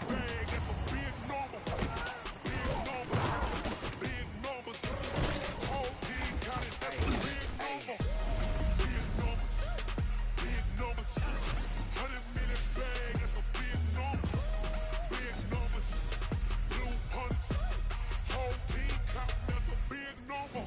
bag, that's a big number. Big numbers, big numbers. Whole team counted, that's a big number. Big numbers, big numbers. 100 million bag, that's a big number. Big numbers, blue punts. Whole team counting, that's a big number.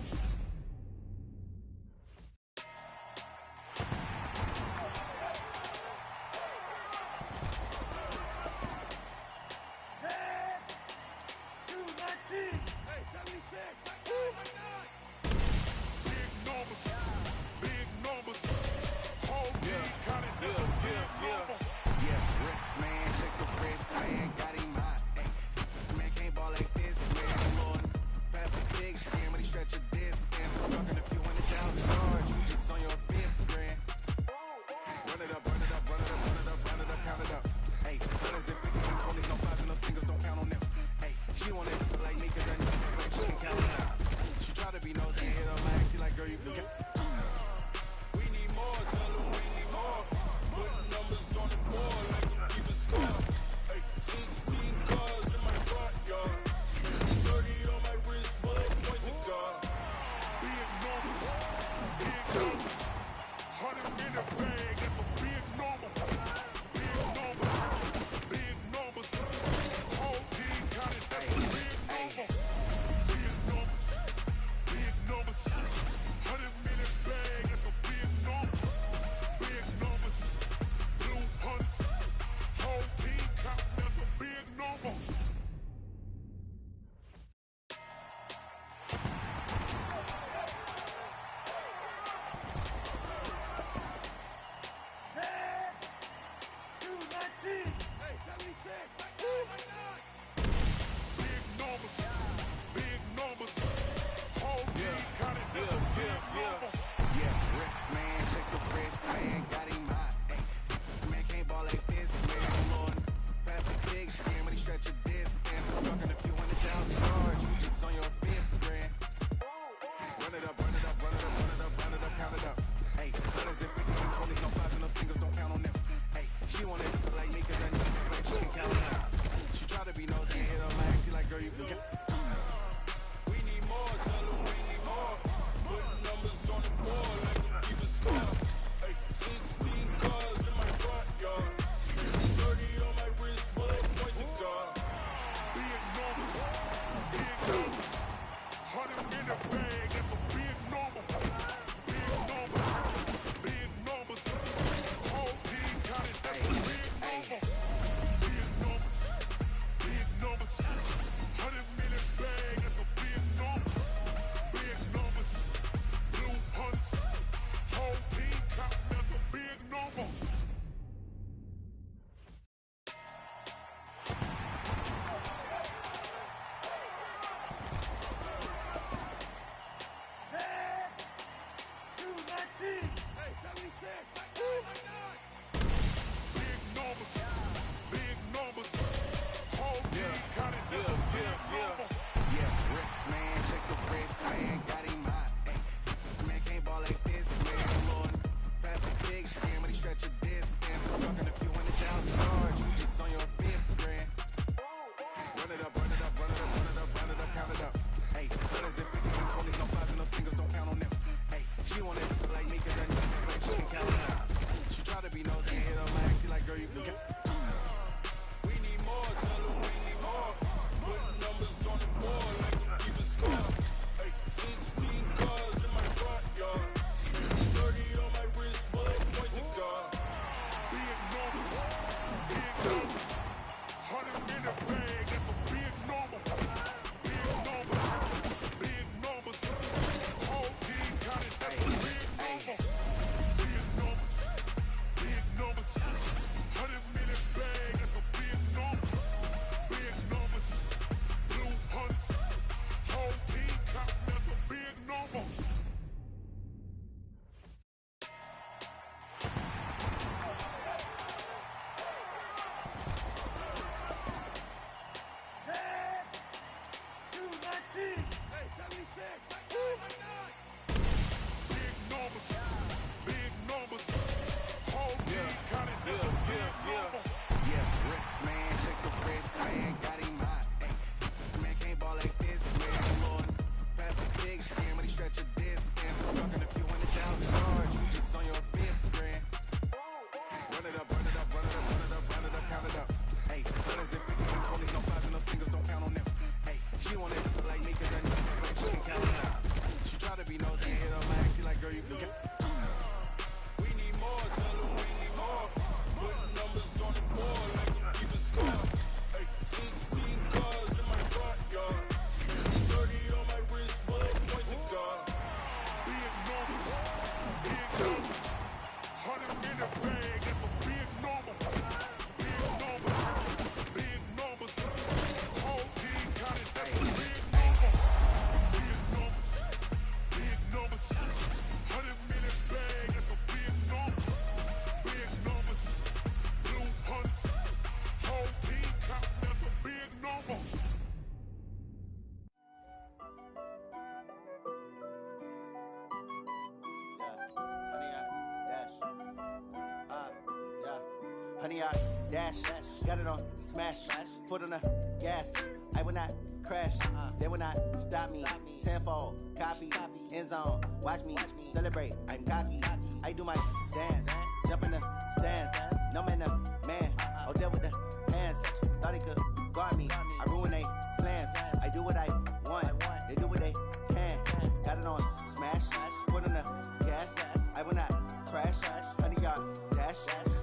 100 yard dash. Got it on smash. Foot on the gas. I will not crash. They will not stop me. Tenfold, copy, end zone. Watch me celebrate. I'm cocky. I do my dance. Jump in the stands. No man, the man. Oh, deal with the hands. Thought he could guard me. I ruin they plans. I do what I want. They do what they can. Got it on smash. Foot on the gas. I will not crash. 100 yard dash.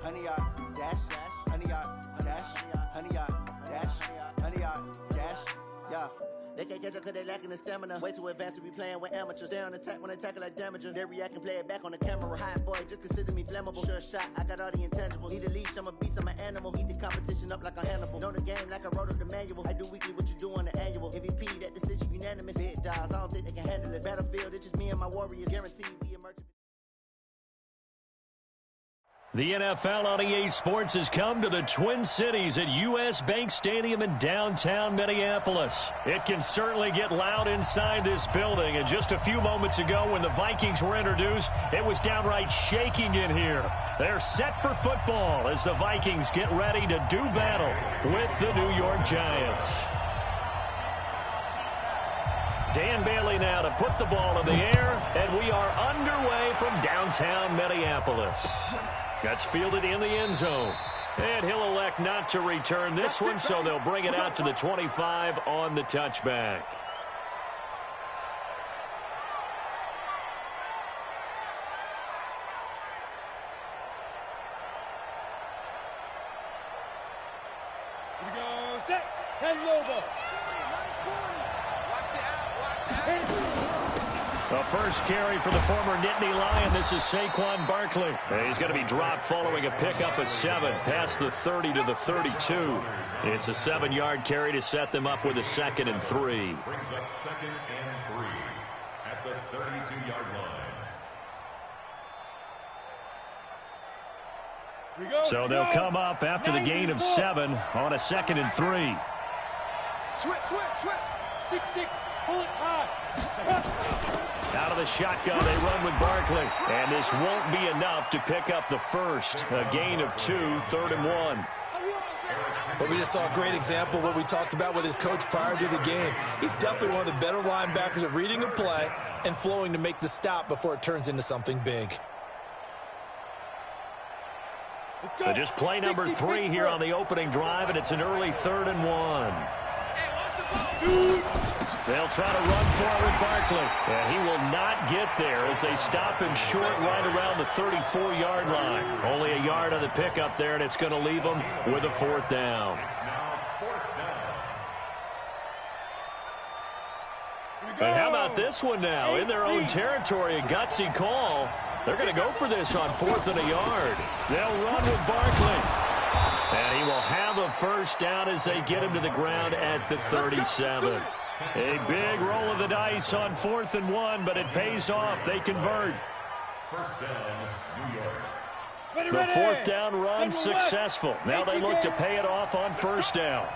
100 yard dash. 100 yard dash. 100 yard dash. 100 yard dash. Yeah. They can't catch up cause they lacking the stamina. Way too advanced to be playing with amateurs. Stay on attack when I tackle like damager. They react and play it back on the camera. Hot boy, just consider me flammable. Sure shot, I got all the intangibles. Need a leash, I'm a beast, I'm an animal. Heat the competition up like a Hannibal. Know the game like I wrote up the manual. I do weekly what you do on the annual. MVP, that decision unanimous. Big dogs, I don't think they can handle this. Battlefield, it's just me and my warriors. Guaranteed we emerge. The NFL on EA Sports has come to the Twin Cities at U.S. Bank Stadium in downtown Minneapolis. It can certainly get loud inside this building, and just a few moments ago when the Vikings were introduced, it was downright shaking in here. They're set for football as the Vikings get ready to do battle with the New York Giants. Dan Bailey now to put the ball in the air, and we are underway from downtown Minneapolis. That's fielded in the end zone. And he'll elect not to return this one, so they'll bring it out to the 25 on the touchback. Here we go, set, 10 over. The first carry for the former Nittany Lion. This is Saquon Barkley. He's going to be dropped following a pickup of 7 past the 30 to the 32. It's a 7-yard carry to set them up with a 2nd and 3. Brings up 2nd and 3 at the 32-yard line. So they'll come up after the gain of 7 on a 2nd and 3. Switch. 6-6, pull it high. Out of the shotgun, they run with Barkley. And this won't be enough to pick up the first. A gain of 2, 3rd and 1. But we just saw a great example of what we talked about with his coach prior to the game. He's definitely one of the better linebackers at reading a play and flowing to make the stop before it turns into something big. So just play number 3 here on the opening drive, and it's an early 3rd and 1. They'll try to run for it with Barkley. And he will not get there as they stop him short right around the 34-yard line. Only a yard on the pickup there, and it's going to leave him with a 4th down. But how about this one now? In their own territory, a gutsy call. They're going to go for this on 4th and a yard. They'll run with Barkley. And he will have a 1st down as they get him to the ground at the 37. A big roll of the dice on 4th and 1, but it pays off. They convert. First down, New York. The 4th down run successful. Now they look to pay it off on 1st down.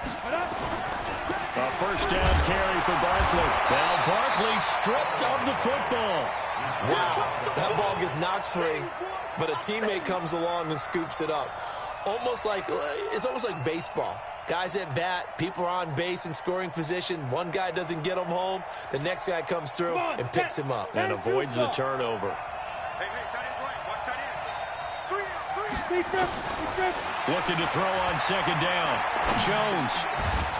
A 1st down carry for Barkley. Now Barkley stripped of the football. Wow, that ball gets knocked free, but a teammate comes along and scoops it up. It's almost like baseball. Guys at bat, people are on base in scoring position. One guy doesn't get him home. The next guy comes through and picks him up. And avoids the turnover. Looking to throw on 2nd down. Jones.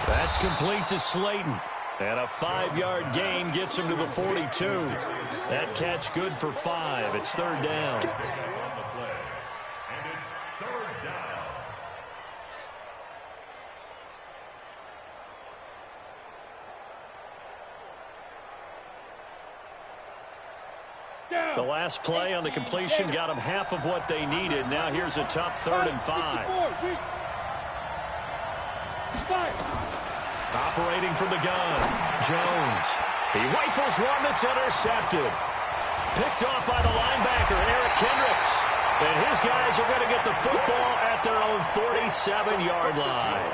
That's complete to Slayton. And a 5-yard gain gets him to the 42. That catch good for 5. It's 3rd down. The last play on the completion got them half of what they needed. Now here's a tough 3rd and 5. Operating from the gun, Jones. He rifles one that's intercepted. Picked off by the linebacker, Eric Kendricks. And his guys are going to get the football at their own 47-yard line.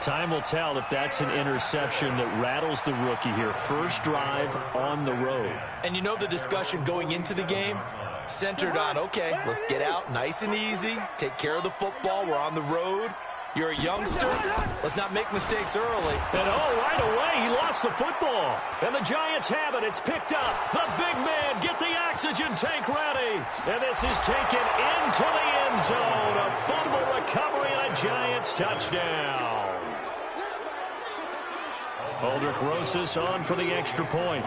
Time will tell if that's an interception that rattles the rookie here. First drive on the road. And you know the discussion going into the game? centered on, okay, let's get out nice and easy, take care of the football, we're on the road. You're a youngster, let's not make mistakes early. And right away, he lost the football. And the Giants have it. It's picked up. The big man, get the oxygen tank ready. And this is taken into the end zone. A fumble recovery and a Giants touchdown. Aldrich Rosas on for the extra point.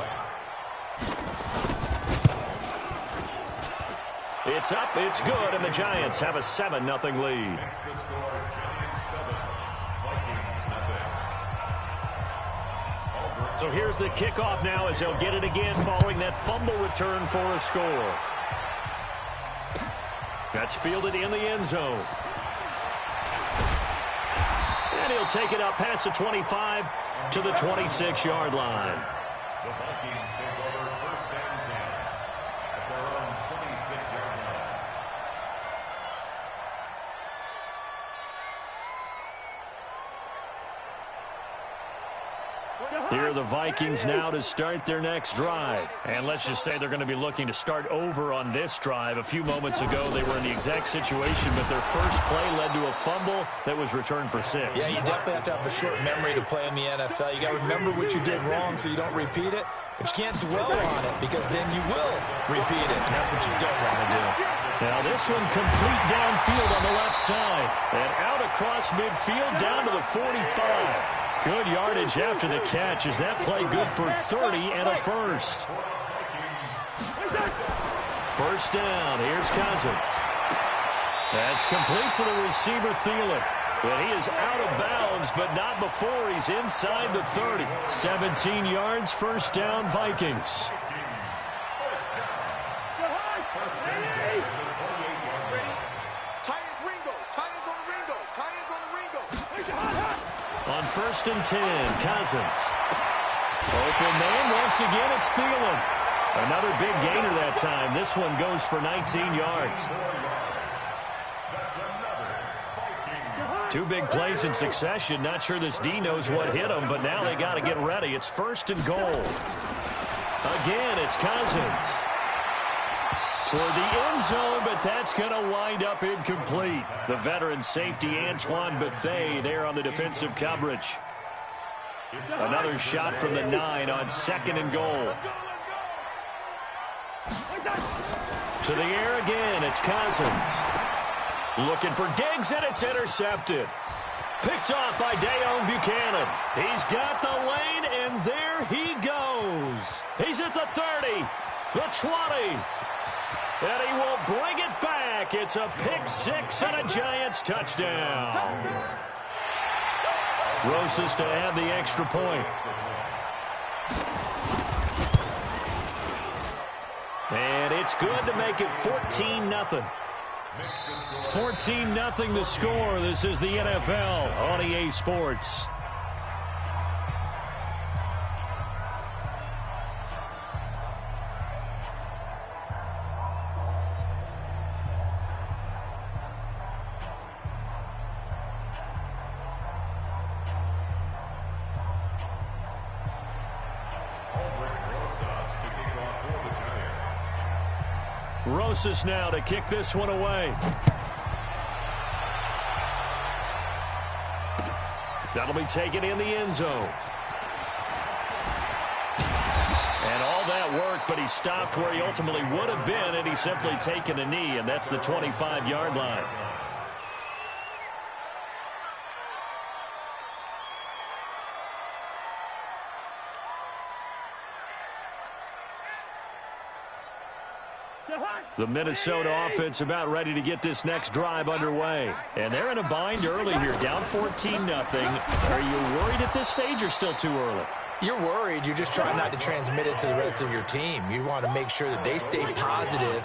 It's up, it's good, and the Giants have a 7-0 lead. So here's the kickoff now as they'll get it again following that fumble return for a score. That's fielded in the end zone. And he'll take it up past the 25 to the 26-yard line. The Vikings take over first and 10 at their own 26-yard line. Here are the Vikings now to start their next drive. And let's just say they're going to be looking to start over on this drive. A few moments ago, they were in the exact situation, but their first play led to a fumble that was returned for 6. Yeah, you definitely have to have a short memory to play in the NFL. You got to remember what you did wrong so you don't repeat it, but you can't dwell on it because then you will repeat it, and that's what you don't want to do. Now this one complete downfield on the left side. And out across midfield down to the 45. Good yardage after the catch. Is that play good for 30 and a first? First down. Here's Cousins. That's complete to the receiver, Thielen. And he is out of bounds, but not before he's inside the 30. 17 yards, first down, Vikings. On first and 10, Cousins. Open man, once again, it's Thielen. Another big gainer that time. This one goes for 19 yards. Two big plays in succession. Not sure this D knows what hit him, but now they got to get ready. It's first and goal. Again, it's Cousins. Toward the end zone, but that's going to wind up incomplete. The veteran safety, Antoine Bethea, there on the defensive coverage. Another shot from the 9 on second and goal. To the air again, it's Cousins. Looking for Diggs, and it's intercepted. Picked off by Dayon Buchanan. He's got the lane, and there he goes. He's at the 30, the 20. And he will bring it back. It's a pick-6 and a Giants touchdown. Rosas to add the extra point. And it's good to make it 14-0. 14-0 the score. This is the NFL on EA Sports. Rosas now to kick this one away. That'll be taken in the end zone. And all that work, but he stopped where he ultimately would have been, and he's simply taken a knee, and that's the 25-yard line. The Minnesota offense about ready to get this next drive underway. And they're in a bind early here, down 14-0. Are you worried at this stage or still too early? You're worried. You're just trying not to transmit it to the rest of your team. You want to make sure that they stay positive.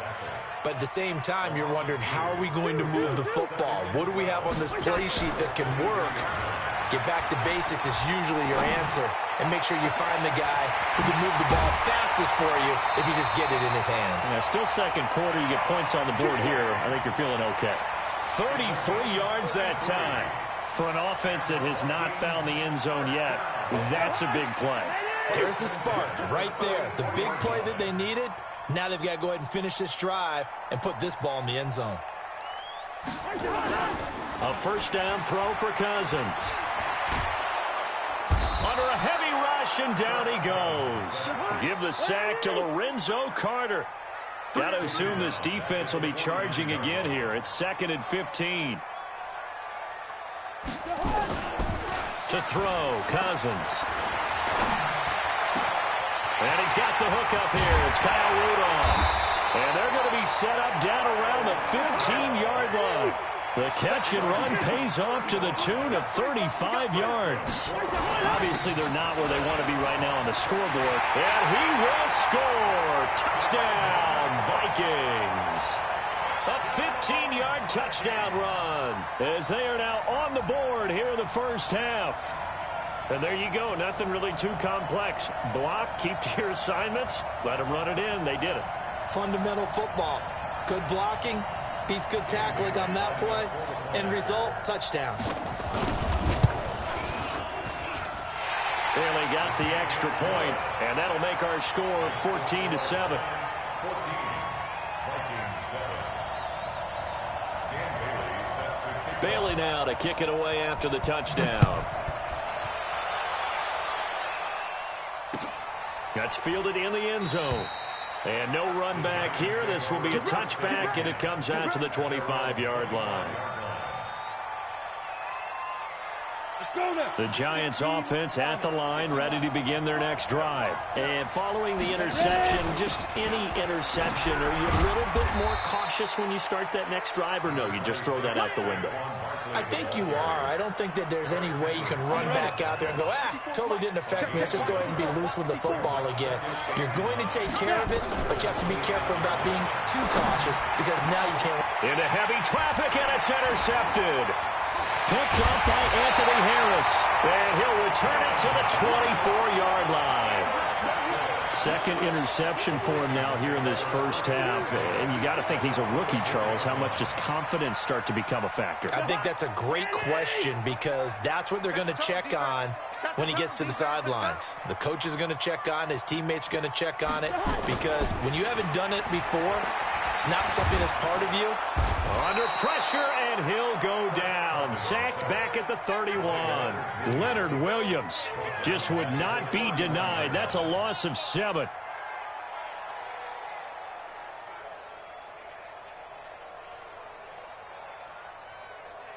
But at the same time, you're wondering, how are we going to move the football? What do we have on this play sheet that can work? Get back to basics is usually your answer. And make sure you find the guy who can move the ball fastest for you if you just get it in his hands. Yeah, still second quarter. You get points on the board here. I think you're feeling okay. 33 yards that time. For an offense that has not found the end zone yet, that's a big play. There's the spark right there. The big play that they needed, Now they've got to go ahead and finish this drive and put this ball in the end zone. A first down throw for Cousins. Under a heavy rush, and down he goes. Give the sack to Lorenzo Carter. Got to assume this defense will be charging again here. It's 2nd and 15. To throw, Cousins. And he's got the hook up here. It's Kyle Rudolph. And they're going to be set up down around the 15-yard line. The catch and run pays off to the tune of 35 yards. Obviously, they're not where they want to be right now on the scoreboard. And he will score. Touchdown, Vikings. A 15-yard touchdown run as they are now on the board here in the first half. And there you go. Nothing really too complex. Block, keep to your assignments, let them run it in. They did it. Fundamental football. Good blocking beats good tackling on that play. End result, touchdown. Bailey got the extra point, and that'll make our score 14-7. 14, Vikings 7. Dan Bailey set to kick Bailey now to kick it away after the touchdown. That's fielded in the end zone. And no run back here. This will be a touchback, and it comes out to the 25-yard line. The Giants offense at the line, ready to begin their next drive. And following the interception, just any interception, are you a little bit more cautious when you start that next drive, or no, you just throw that out the window? I think you are. I don't think that there's any way you can run back out there and go, totally didn't affect me. Let's just go ahead and be loose with the football again. You're going to take care of it, but you have to be careful about being too cautious because now you can't. Into heavy traffic, and it's intercepted. Picked up by Anthony Harris, and he'll return it to the 24-yard line. Second interception for him now here in this first half. And you got to think he's a rookie, Charles. How much does confidence start to become a factor? I think that's a great question because that's what they're going to check on when he gets to the sidelines. The coach is going to check on, his teammates are going to check on it because when you haven't done it before, it's not something that's part of you. Under pressure, and he'll go down. Sacked back at the 31. Leonard Williams just would not be denied. That's a loss of 7.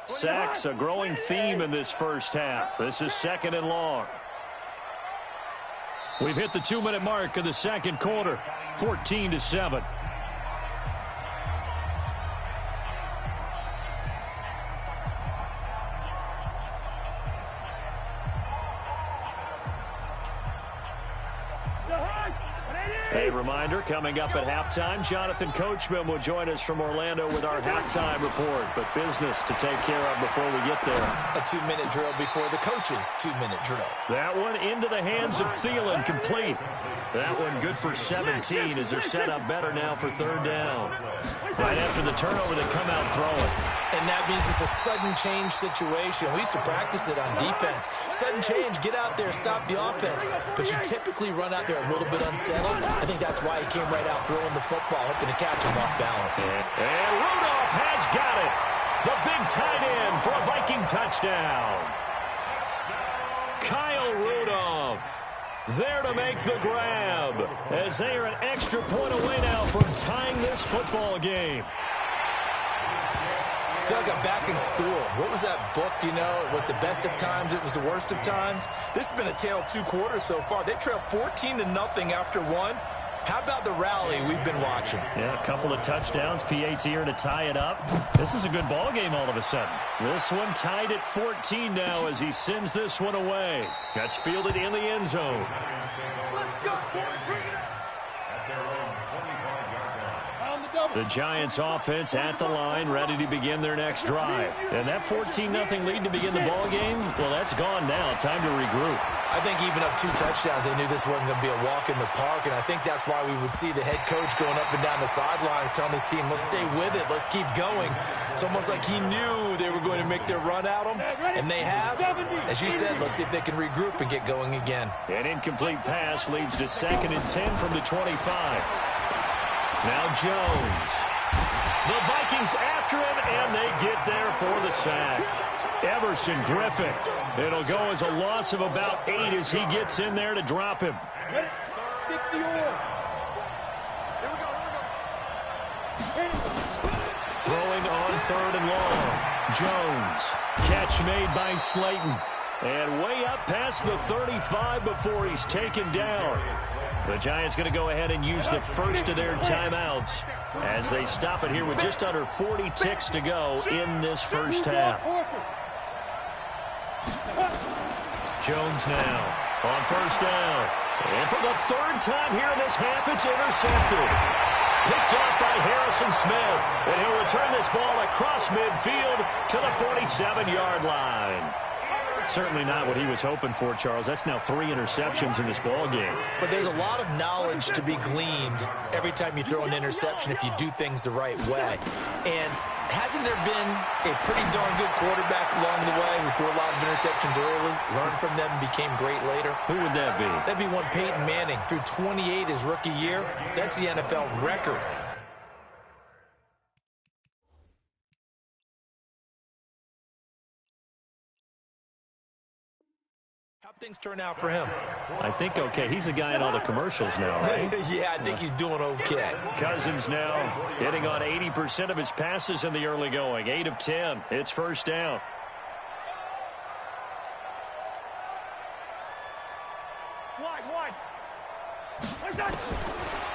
Sacks, a growing theme in this first half. This is 2nd and long. We've hit the 2-minute mark of the second quarter. 14-7. A reminder, coming up at halftime, Jonathan Coachman will join us from Orlando with our halftime report. But business to take care of before we get there. A 2-minute drill before the coach's 2-minute drill. That one into the hands of Thielen, complete. That one good for 17 as they're set up better now for 3rd down. Right after the turnover, they come out throwing. And that means it's a sudden change situation. We used to practice it on defense. Sudden change, get out there, stop the offense. But you typically run out there a little bit unsettled. I think that's why he came right out throwing the football, hoping to catch him off balance. And Rudolph has got it. The big tight end for a Viking touchdown. Kyle Rudolph there to make the grab as they are an extra point away now from tying this football game. I feel like I'm back in school. What was that book, you know? It was the best of times. It was the worst of times. This has been a tale of 2 quarters so far. They trailed 14-0 after 1. How about the rally we've been watching? Yeah, a couple of touchdowns. PAT here to tie it up. This is a good ball game all of a sudden. This one tied at 14 now as he sends this one away. That's fielded in the end zone. The Giants offense at the line, ready to begin their next drive. And that 14-0 lead to begin the ball game, well, that's gone now. Time to regroup. I think even up 2 touchdowns, they knew this wasn't going to be a walk in the park, and I think that's why we would see the head coach going up and down the sidelines telling his team, let's stay with it, let's keep going. It's almost like he knew they were going to make their run at him, and they have. As you said, let's see if they can regroup and get going again. An incomplete pass leads to 2nd and 10 from the 25. Now Jones. The Vikings after him, and they get there for the sack. Everson Griffin. It'll go as a loss of about 8 as he gets in there to drop him. 60 Throwing on 3rd and long. Jones. Catch made by Slayton. And way up past the 35 before he's taken down. The Giants going to go ahead and use the first of their timeouts as they stop it here with just under 40 ticks to go in this first half. Jones now on 1st down. And for the 3rd time here in this half, it's intercepted. Picked off by Harrison Smith. And he'll return this ball across midfield to the 47-yard line. Certainly not what he was hoping for, Charles. That's now 3 interceptions in this ball game. But there's a lot of knowledge to be gleaned every time you throw an interception if you do things the right way. And hasn't there been a pretty darn good quarterback along the way who threw a lot of interceptions early, learned from them, and became great later? Who would that be? That'd be one Peyton Manning. Threw 28 his rookie year. That's the NFL record. How'd things turn out for him? I think okay. He's a guy in all the commercials now, right? Yeah, I think he's doing okay. Cousins now hitting on 80% of his passes in the early going. 8 of 10. It's 1st down.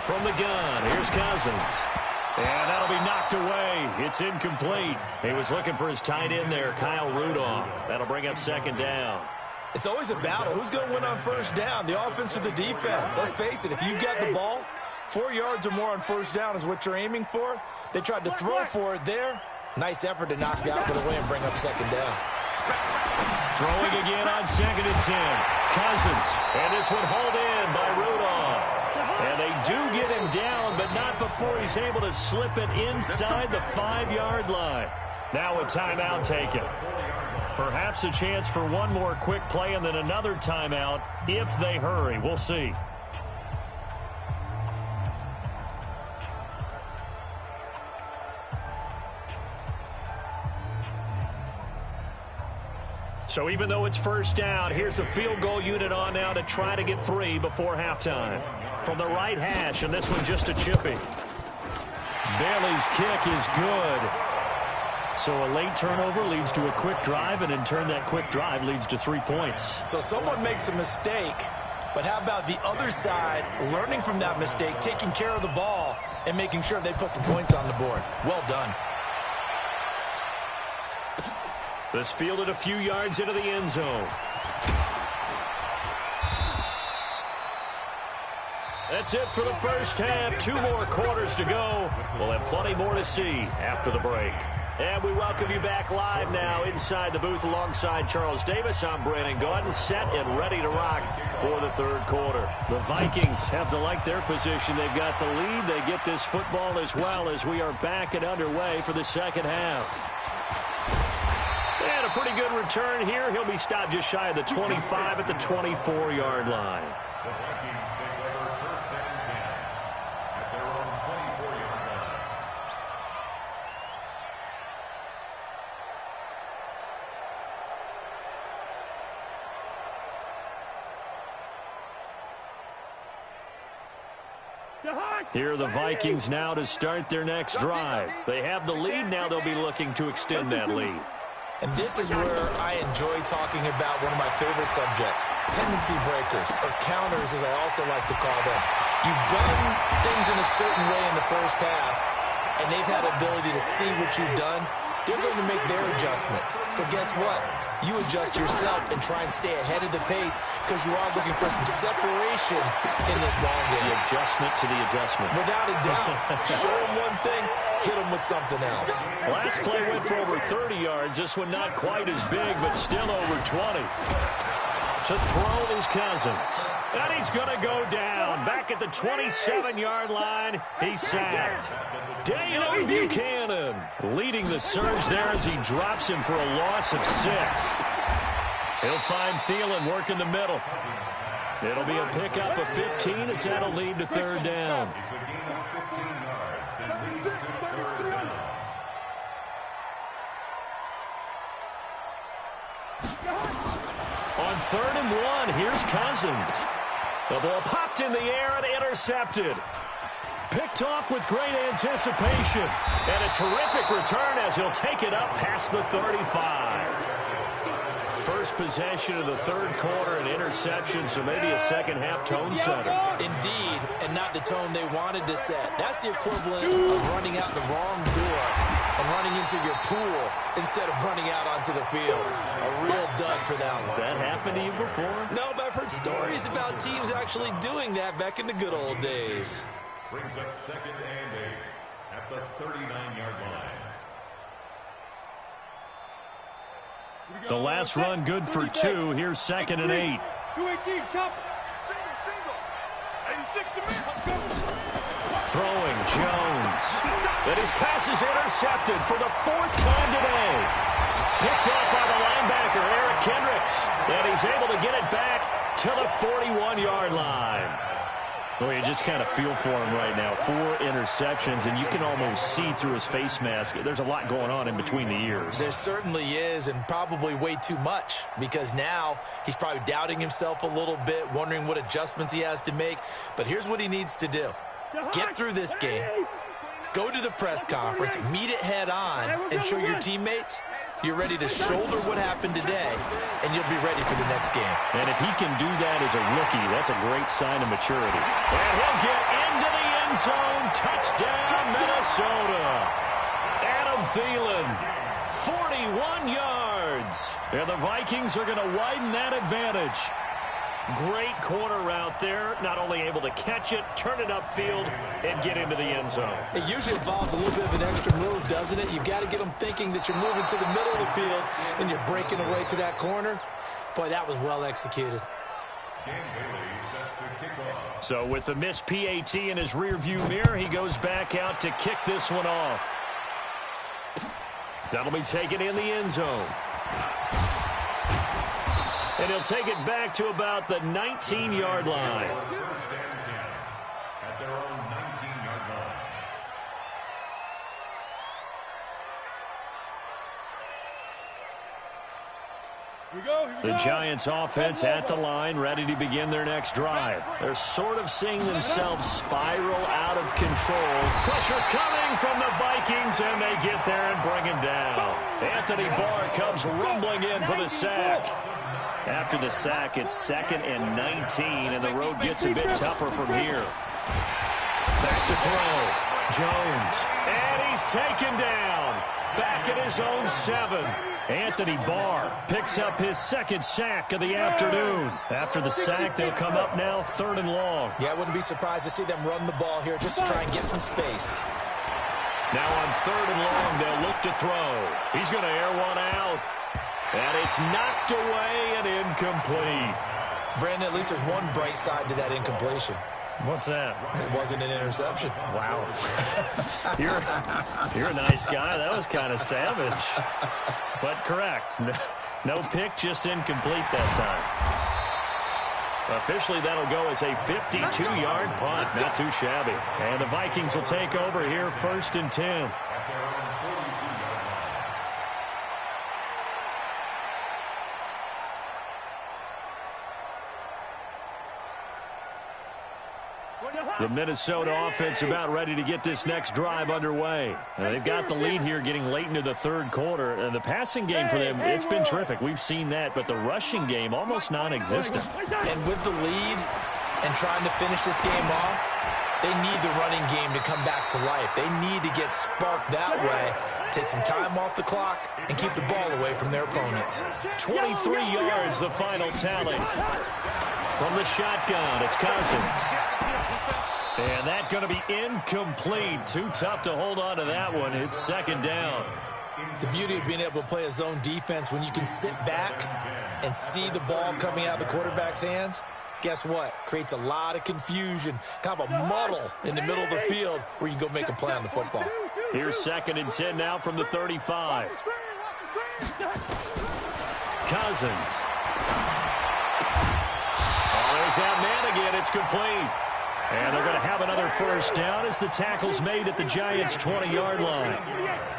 From the gun, here's Cousins. And that'll be knocked away. It's incomplete. He was looking for his tight end there, Kyle Rudolph. That'll bring up 2nd down. It's always a battle. Who's going to win on 1st down, the offense or the defense? Let's face it, if you've got the ball, 4 yards or more on 1st down is what you're aiming for. They tried to throw for it there. Nice effort to knock that one away and bring up 2nd down. Throwing again on 2nd and 10. Cousins. And this one hauled in by Rudolph. And they do get him down, but not before he's able to slip it inside the 5-yard line. Now a timeout taken. Perhaps a chance for one more quick play and then another timeout if they hurry. We'll see. So even though it's 1st down, here's the field goal unit on now to try to get 3 before halftime. From the right hash, and this one just a chippy. Bailey's kick is good. So a late turnover leads to a quick drive, and in turn that quick drive leads to 3 points. So someone makes a mistake, but how about the other side learning from that mistake, taking care of the ball, and making sure they put some points on the board? Well done. This fielded a few yards into the end zone. That's it for the first half. 2 more quarters to go. We'll have plenty more to see after the break. And we welcome you back live now inside the booth alongside Charles Davis. I'm Brandon Gaudin, set and ready to rock for the 3rd quarter. The Vikings have to like their position. They've got the lead. They get this football as well as we are back and underway for the 2nd half. And a pretty good return here. He'll be stopped just shy of the 25 at the 24-yard line. The Vikings take over 1st and 10 at their own 24-yard line. Here are the Vikings now to start their next drive. They have the lead. Now they'll be looking to extend that lead. And this is where I enjoy talking about one of my favorite subjects, tendency breakers, or counters as I also like to call them. You've done things in a certain way in the first half, and they've had the ability to see what you've done. They're going to make their adjustments. So guess what? You adjust yourself and try and stay ahead of the pace because you are looking for some separation in this ball game. The adjustment to the adjustment. Without a doubt. Show them one thing, hit them with something else. Last play went for over 30 yards. This one not quite as big, but still over 20. To throw is Cousins. And he's going to go down. Back at the 27-yard line, he's sacked. Daniel Buchanan leading the surge there as he drops him for a loss of 6. He'll find Thielen working the middle. It'll be a pickup of 15 as that'll lead to third down. It's a gain of 15 yards and leads to third down. On 3rd and 1, here's Cousins. The ball popped in the air and intercepted. Picked off with great anticipation. And a terrific return as he'll take it up past the 35. First possession of the third quarter, an interception, so maybe a second-half tone setter. Indeed, and not the tone they wanted to set. That's the equivalent of running out the wrong door and running into your pool instead of running out onto the field. A real dud for that one. Has that happened to you before? No, but I've heard stories about teams actually doing that back in the good old days. Brings up 2nd and 8 at the 39-yard line. The last run good for 2. Here's 2nd and 8. 218, chop. Single. 86 to me. Throwing Jones. And his pass is intercepted for the 4th time today. Picked up by the linebacker, Eric Kendricks. And he's able to get it back to the 41-yard line. Well, you just kind of feel for him right now. 4 interceptions, and you can almost see through his face mask. There's a lot going on in between the ears. There certainly is, and probably way too much, because now he's probably doubting himself a little bit, wondering what adjustments he has to make. But here's what he needs to do. Get through this game, go to the press conference, meet it head on, and show your teammates you're ready to shoulder what happened today, and you'll be ready for the next game. And if he can do that as a rookie, that's a great sign of maturity. And he'll get into the end zone. Touchdown, Minnesota. Adam Thielen, 41 yards. And the Vikings are going to widen that advantage. Great corner route there. Not only able to catch it, turn it upfield, and get into the end zone. It usually involves a little bit of an extra move, doesn't it? You've got to get them thinking that you're moving to the middle of the field and you're breaking away to that corner. Boy, that was well executed. So with the missed PAT in his rearview mirror, he goes back out to kick this one off. That'll be taken in the end zone. And he'll take it back to about the 19-yard line. First and 10 at their own 19-yard line. The Giants offense at the line, ready to begin their next drive. They're sort of seeing themselves spiral out of control. Pressure coming from the Vikings, and they get there and bring him down. Anthony Barr comes rumbling in for the sack. After the sack, it's 2nd and 19, and the road gets a bit tougher from here. Back to throw. Jones. And he's taken down. Back at his own 7. Anthony Barr picks up his 2nd sack of the afternoon. After the sack, they'll come up now 3rd and long. Yeah, I wouldn't be surprised to see them run the ball here just to try and get some space. Now on 3rd and long, they'll look to throw. He's going to air one out. And it's knocked away and incomplete. Brandon, at least there's one bright side to that incompletion. What's that? It wasn't an interception. Wow. You're a nice guy. That was kind of savage. But correct. No pick, just incomplete that time. Officially, that'll go as a 52-yard punt. Not too shabby. And the Vikings will take over here 1st and 10. The Minnesota offense about ready to get this next drive underway. They've got the lead here getting late into the 3rd quarter. And the passing game for them, it's been terrific. We've seen that, but the rushing game almost non-existent. And with the lead and trying to finish this game off, they need the running game to come back to life. They need to get sparked that way, take some time off the clock, and keep the ball away from their opponents. 23 yards, the final tally. From the shotgun, it's Cousins. And that's going to be incomplete. Too tough to hold on to that one. It's 2nd down. The beauty of being able to play a zone defense when you can sit back and see the ball coming out of the quarterback's hands, guess what? Creates a lot of confusion, kind of a muddle in the middle of the field where you can go make a play on the football. Here's 2nd and 10 now from the 35. Cousins. There's that man again. It's complete. And they're going to have another first down as the tackle's made at the Giants' 20-yard line.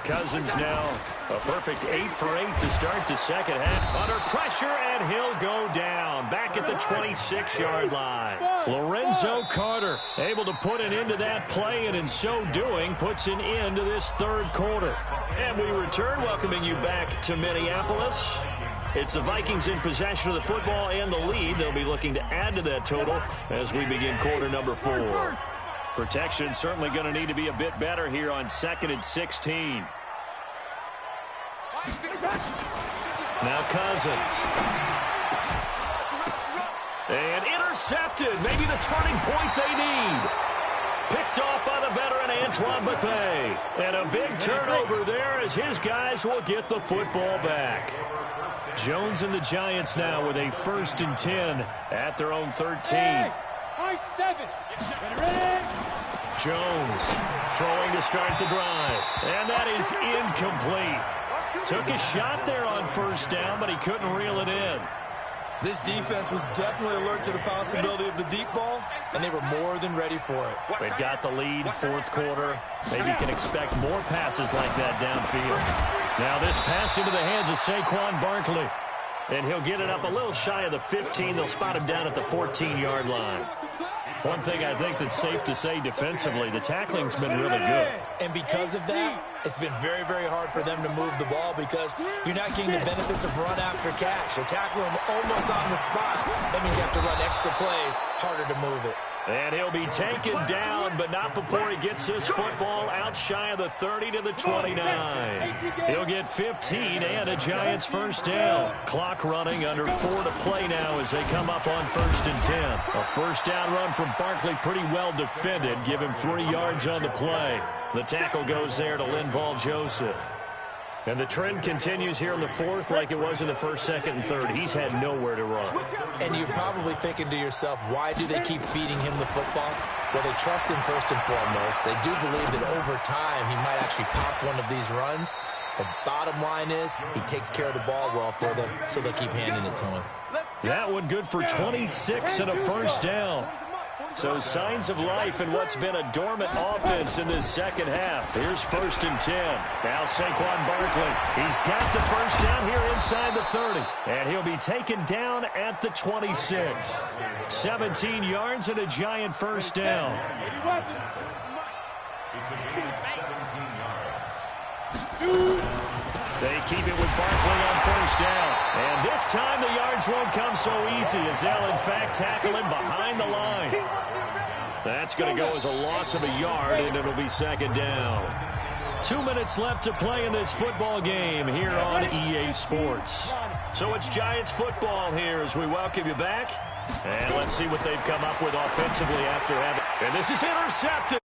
Cousins now a perfect 8 for 8 to start the second half. Under pressure, and he'll go down back at the 26-yard line. Lorenzo Carter able to put an end to that play, and in so doing puts an end to this third quarter. And we return, welcoming you back to Minneapolis. It's the Vikings in possession of the football and the lead. They'll be looking to add to that total as we begin quarter number 4. Protection certainly going to need to be a bit better here on 2nd and 16. Now Cousins. And intercepted. Maybe the turning point they need. Picked off by the veteran Antoine Bethea. And a big turnover there as his guys will get the football back. Jones and the Giants now with a 1st and 10 at their own 13. Jones throwing to start the drive. And that is incomplete. Took a shot there on 1st down, but he couldn't reel it in. This defense was definitely alert to the possibility of the deep ball, and they were more than ready for it. They've got the lead, 4th quarter. Maybe can expect more passes like that downfield. Now this pass into the hands of Saquon Barkley. And he'll get it up a little shy of the 15. They'll spot him down at the 14-yard line. One thing I think that's safe to say defensively, the tackling's been really good. And because of that, it's been very, very hard for them to move the ball because you're not getting the benefits of run after catch. You're tackling them almost on the spot. That means you have to run extra plays, harder to move it. And he'll be taken down, but not before he gets this football out shy of the 30 to the 29. He'll get 15 and a Giants 1st down. Clock running, under 4 to play now as they come up on 1st and 10. A 1st down run from Barkley, pretty well defended. Give him 3 yards on the play. The tackle goes there to Linval Joseph. And the trend continues here in the 4th like it was in the 1st, 2nd, and 3rd. He's had nowhere to run. And you're probably thinking to yourself, why do they keep feeding him the football? Well, they trust him first and foremost. They do believe that over time he might actually pop one of these runs. The bottom line is he takes care of the ball well for them, so they'll keep handing it to him. That one good for 26 and a 1st down. So signs of life in what's been a dormant offense in this second half. Here's 1st and 10. Now Saquon Barkley. He's got the 1st down here inside the 30. And he'll be taken down at the 26. 17 yards and a Giant 1st down. They keep it with Barkley on 1st down. And this time the yards won't come so easy as they'll in fact tackle him behind the line. That's going to go as a loss of a yard, and it'll be 2nd down. 2 minutes left to play in this football game here on EA Sports. So it's Giants football here as we welcome you back. And let's see what they've come up with offensively after having. And this is intercepted.